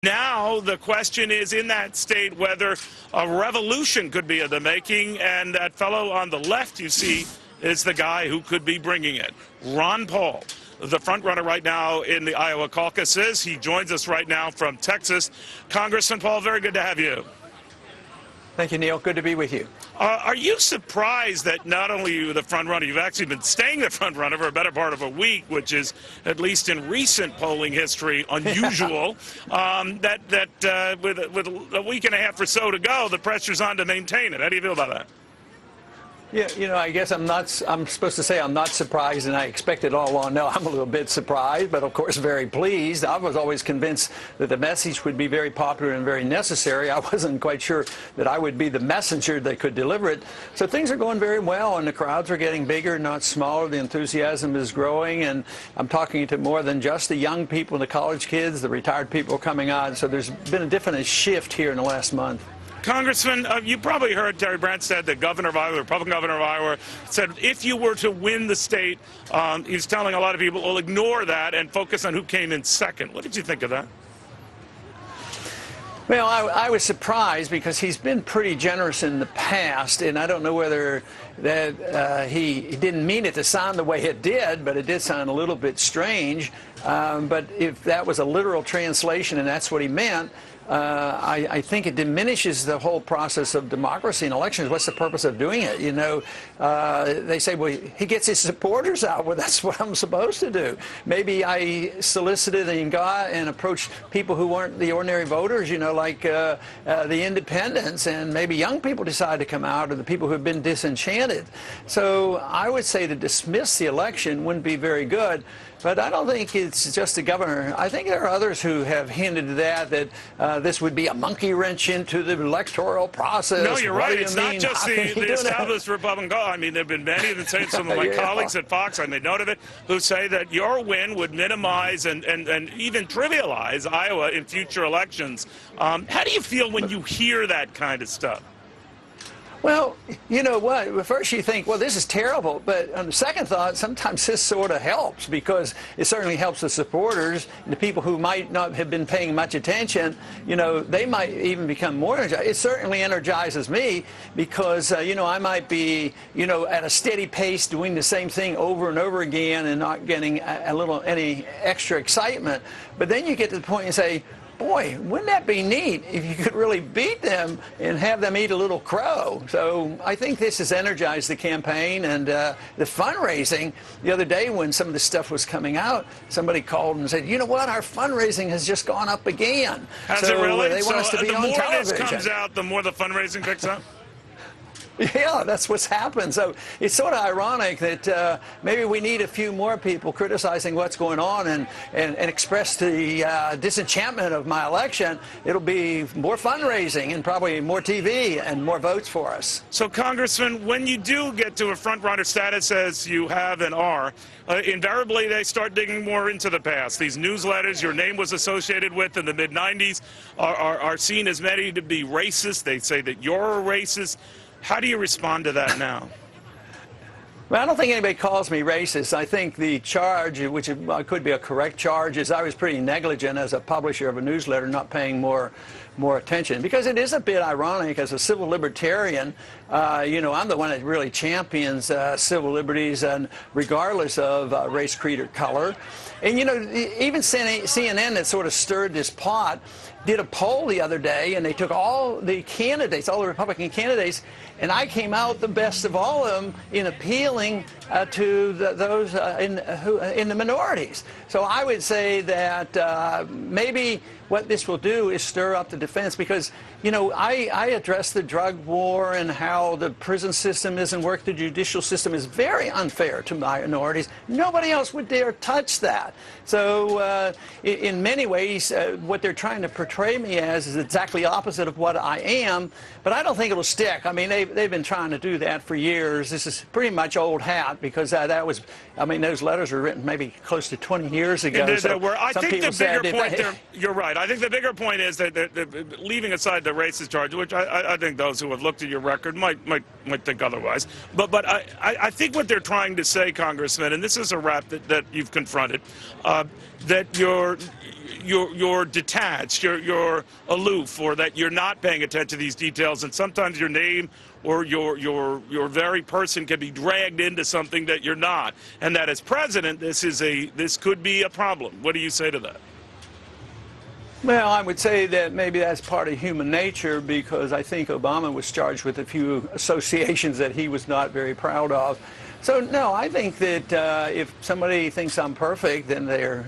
Now the question is in that state whether a revolution could be in the making, and that fellow on the left you see is the guy who could be bringing it. Ron Paul, the front runner right now in the Iowa caucuses. He joins us right now from Texas. Congressman Paul, very good to have you. Thank you, Neil. Good to be with you. Are you surprised that not only are you the front runner, you've actually been staying the front runner for a better part of a week, which is, at least in recent polling history, unusual, with a week and a half or so to go, the pressure's on to maintain it. How do you feel about that? Yeah, you know, I guess I'm supposed to say I'm not surprised, and I expected all along. No, I'm a little bit surprised, but of course very pleased. I was always convinced that the message would be very popular and very necessary. I wasn't quite sure that I would be the messenger that could deliver it. So things are going very well, and the crowds are getting bigger, not smaller. The enthusiasm is growing, and I'm talking to more than just the young people, the college kids, the retired people coming on. So there's been a definite shift here in the last month. Congressman, you probably heard Terry Branstad, the governor of Iowa, the Republican governor of Iowa, said if you were to win the state, he's telling a lot of people, well, ignore that and focus on who came in second. What did you think of that? Well, I was surprised because he's been pretty generous in the past, and I don't know whether that he didn't mean it to sound the way it did, but it did sound a little bit strange. But if that was a literal translation and that's what he meant, I think it diminishes the whole process of democracy and elections. What's the purpose of doing it? You know, they say, well, he gets his supporters out. Well, that's what I'm supposed to do. Maybe I solicited and got and approached people who weren't the ordinary voters, you know, like the independents, and maybe young people decide to come out, or the people who have been disenchanted. So I would say to dismiss the election wouldn't be very good. But I don't think it's just the governor. I think there are others who have hinted that this would be a monkey wrench into the electoral process. No, you're right. It's not just the established Republican. I mean, there have been many of them, some of my colleagues at Fox, I made note of it, who say that your win would minimize and even trivialize Iowa in future elections. How do you feel when you hear that kind of stuff? Well, you know what? At first you think, well, this is terrible. But on the second thought, sometimes this sort of helps, because it certainly helps the supporters, the people who might not have been paying much attention. You know, they might even become more energized. It certainly energizes me because, you know, I might be, you know, at a steady pace doing the same thing over and over again and not getting any extra excitement. But then you get to the point and say, boy, wouldn't that be neat if you could really beat them and have them eat a little crow? So I think this has energized the campaign and the fundraising. The other day when some of this stuff was coming out, somebody called and said, you know what, our fundraising has just gone up again. Has it really? They want us to be on television. The more this comes out, the more the fundraising picks up? Yeah, that's what's happened. So it's sort of ironic that maybe we need a few more people criticizing what's going on and express the disenchantment of my election. It'll be more fundraising and probably more TV and more votes for us. So, Congressman, when you do get to a front-runner status, as you have and are, invariably they start digging more into the past. These newsletters your name was associated with in the mid-'90s are seen as many to be racist. They say that you're a racist. How do you respond to that now? Well, I don't think anybody calls me racist. I think the charge, which could be a correct charge, is I was pretty negligent as a publisher of a newsletter, not paying more attention. Because it is a bit ironic, as a civil libertarian, you know, I'm the one that really champions civil liberties, and regardless of race, creed, or color. And, you know, even CNN, that sort of stirred this pot, did a poll the other day, and they took all the candidates, all the Republican candidates, and I came out the best of all of them in appealing to those in the minorities. So I would say that maybe what this will do is stir up the defense, because, you know, I address the drug war and how the prison system isn't working. The judicial system is very unfair to minorities. Nobody else would dare touch that. So in many ways, what they're trying to portray me as is exactly opposite of what I am, but I don't think it'll stick. I mean, they've been trying to do that for years. This is pretty much old hat, because that was, I mean, those letters were written maybe close to 20 years ago. I think the bigger point there, you're right. I think the bigger point is that leaving aside the racist charge, which I think those who have looked at your record might might think otherwise. But I think what they're trying to say, Congressman, and this is a rap that you've confronted, that you're detached, you're aloof, or that you're not paying attention to these details, and sometimes your name or your very person can be dragged into something that you're not, and that as president, this could be a problem. What do you say to that? Well, I would say that maybe that's part of human nature, because I think Obama was charged with a few associations that he was not very proud of. So, no, I think that if somebody thinks I'm perfect, then they're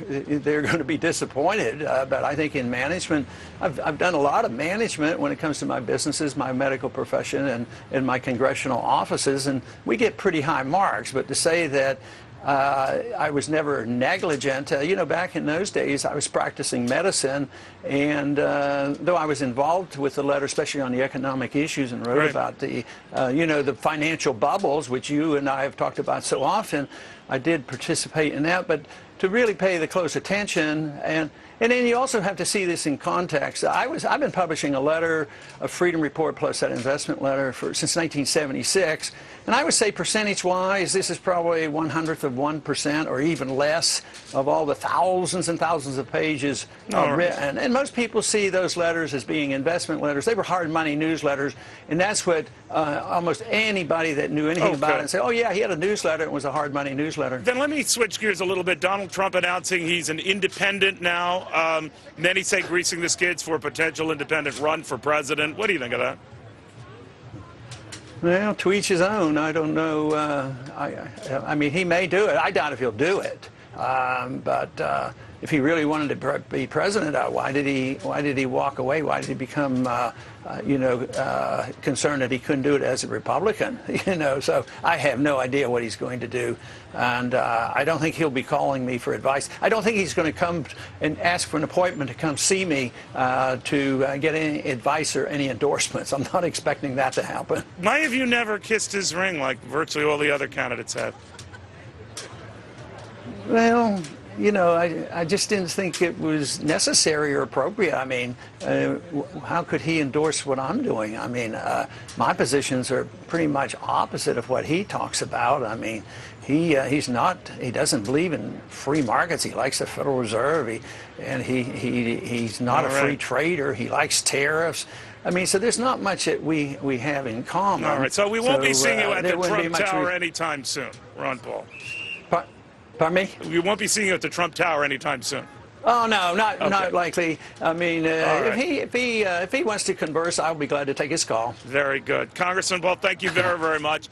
going to be disappointed. But I think in management, I've done a lot of management when it comes to my businesses, my medical profession, and my congressional offices, and we get pretty high marks. But to say that I was never negligent. You know, back in those days, I was practicing medicine, and though I was involved with the letter, especially on the economic issues, and wrote about the, you know, the financial bubbles, which you and I have talked about so often, I did participate in that. But to really pay the close attention, and then you also have to see this in context. I've been publishing a letter, a Freedom Report plus that investment letter since 1976, and I would say percentage-wise, this is probably 1/100 of 1% or even less of all the thousands and thousands of pages written. And most people see those letters as being investment letters. They were hard money newsletters, and that's what almost anybody that knew anything about it and say, oh yeah, he had a newsletter, it was a hard money newsletter. Then let me switch gears a little bit. Donald Trump announcing he's an independent now. Many say greasing the skids for a potential independent run for president. What do you think of that? Well, to each his own. I don't know. I mean, he may do it. I doubt if he'll do it. But if he really wanted to be president, why did he walk away? Why did he become, concerned that he couldn't do it as a Republican? You know, so I have no idea what he's going to do, and I don't think he'll be calling me for advice. I don't think he's going to come and ask for an appointment to come see me to get any advice or any endorsements. I'm not expecting that to happen. Why have you never kissed his ring like virtually all the other candidates have? Well, you know, I just didn't think it was necessary or appropriate. I mean, how could he endorse what I'm doing? I mean, my positions are pretty much opposite of what he talks about. I mean, he doesn't believe in free markets. He likes the Federal Reserve, he's not a free trader. He likes tariffs. I mean, so there's not much that we have in common. All right, so we won't be seeing you at the Trump Tower anytime soon, Ron Paul. Pardon me? We won't be seeing you at the Trump Tower anytime soon. Oh no, not likely. I mean, if he wants to converse, I'll be glad to take his call. Very good, Congressman Paul. Thank you very much.